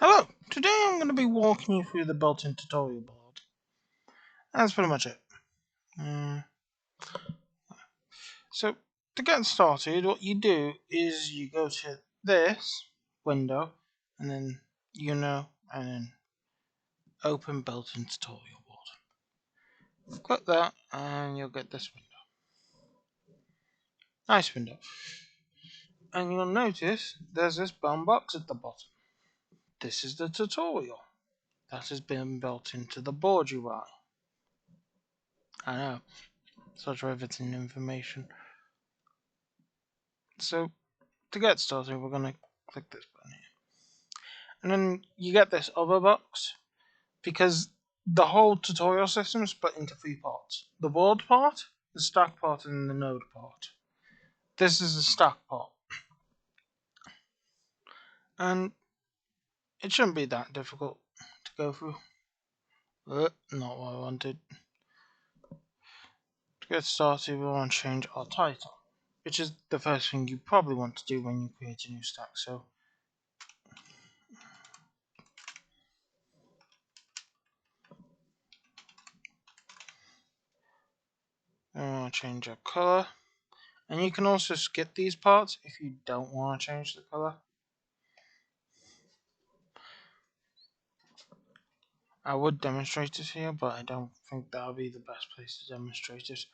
Hello! Today I'm going to be walking you through the built-in tutorial board. That's pretty much it. So, to get started, what you do is you go to this window, and then and then open built-in tutorial board. Click that, and you'll get this window. Nice window. And you'll notice there's this brown box at the bottom. This is the tutorial that has been built into the board UI. I know, such riveting information. So, to get started, we're going to click this button here. And then you get this other box, because the whole tutorial system is split into three parts. The world part, the stack part, and the node part. This is the stack part. And it shouldn't be that difficult to go through. Not what I wanted. To get started, we want to change our title, which is the first thing you probably want to do when you create a new stack. So we want to change our color. And you can also skip these parts if you don't want to change the color. I would demonstrate it here, but I don't think that would be the best place to demonstrate it.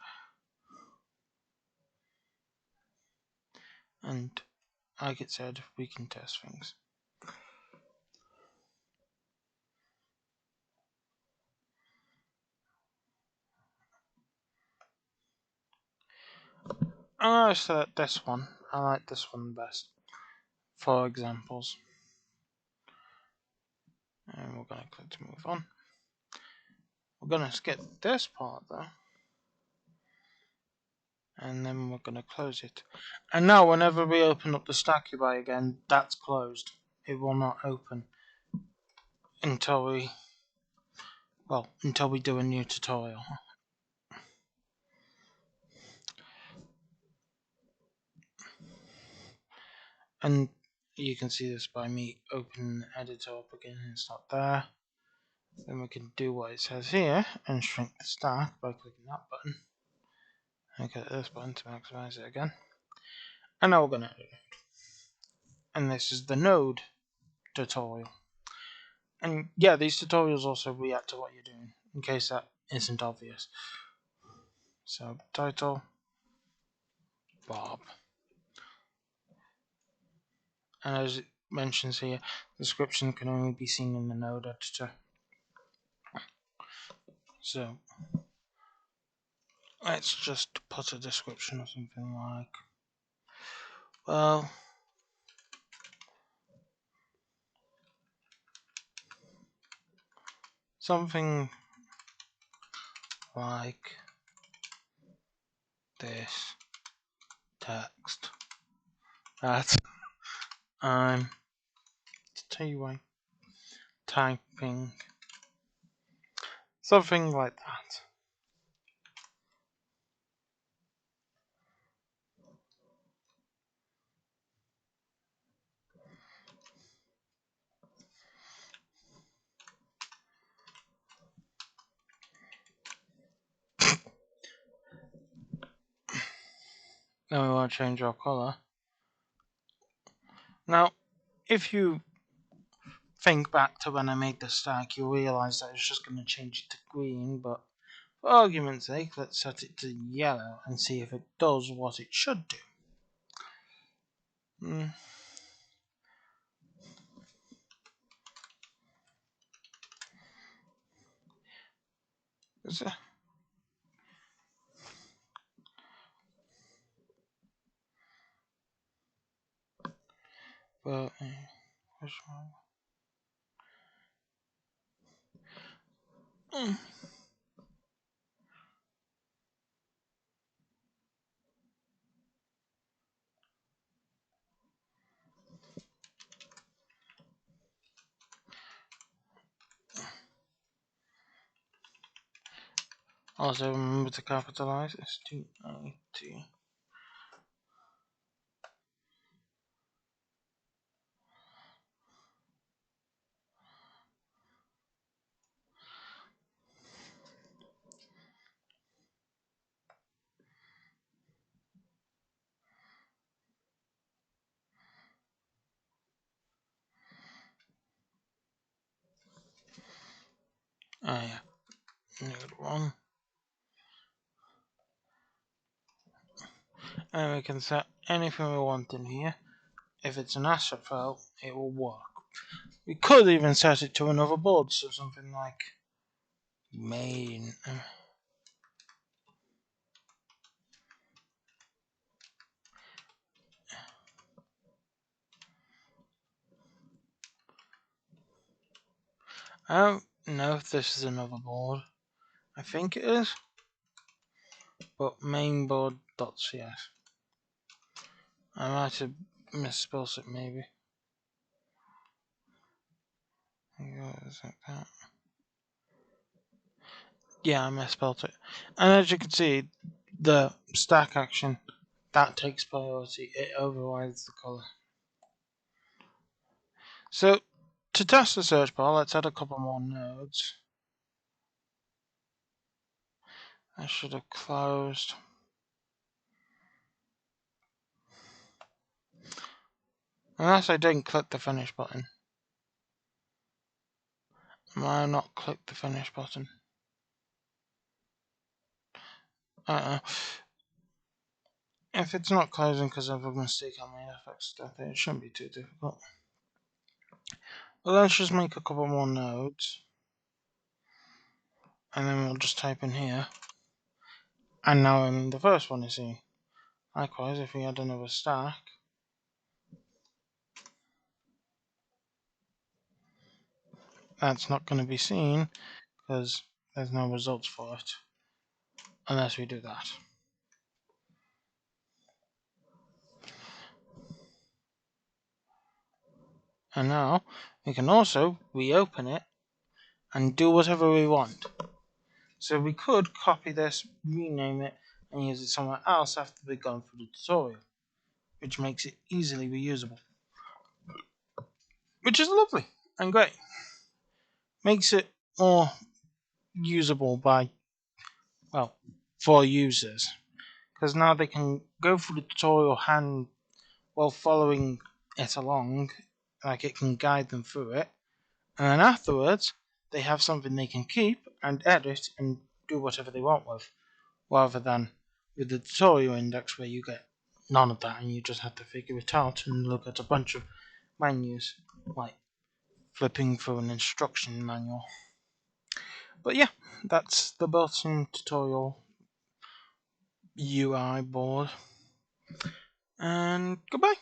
And like it said, we can test things. I'm going to select this one. I like this one best for examples. And we're going to click to move on. We're going to skip this part though. And then we're going to close it. And now whenever we open up the stack UI again, that's closed. It will not open until we do a new tutorial. And you can see this by me opening the editor up again, and it's not there. Then we can do what it says here and shrink the stack by clicking that button. And click this button to maximize it again. And now we're going to edit it. And this is the node tutorial. And yeah, these tutorials also react to what you're doing, in case that isn't obvious. So, title, Bob. And as it mentions here, the description can only be seen in the node editor. So, let's just put a description or something like, well, something like this text that I'm typing, something like that. Now we want to change our color. Now, if you think back to when I made the stack, you'll realize that it's just going to change it to green, but for argument's sake, let's set it to yellow and see if it does what it should do. Is it? Well, what's wrong? Also, remember to capitalize STIT. And we can set anything we want in here. If it's an asset file, it will work. We could even set it to another board, so something like main. I don't know if this is another board. I think it is, but mainboard.cs. I might have misspelled it maybe. Yeah, I misspelled it. And as you can see, the stack action, that takes priority. It overrides the color. So, to test the search bar, let's add a couple more nodes. I should have closed. Unless I didn't click the finish button. Might have not clicked the finish button. If it's not closing because of a mistake on my FX stuff, it shouldn't be too difficult. Well, let's just make a couple more nodes. And then we'll just type in here. And now the first one is seen. Likewise, if we add another stack, that's not going to be seen because there's no results for it unless we do that. And now we can also reopen it and do whatever we want. So we could copy this, rename it, and use it somewhere else after we've gone through the tutorial, which makes it easily reusable. Which is lovely and great. Makes it more usable by, well, for users. Because now they can go through the tutorial while following it along, like it can guide them through it. And then afterwards, they have something they can keep and edit and do whatever they want with, rather than with the tutorial index where you get none of that and you just have to figure it out and look at a bunch of menus, like flipping through an instruction manual. But yeah, that's the built-in tutorial UI board. And goodbye.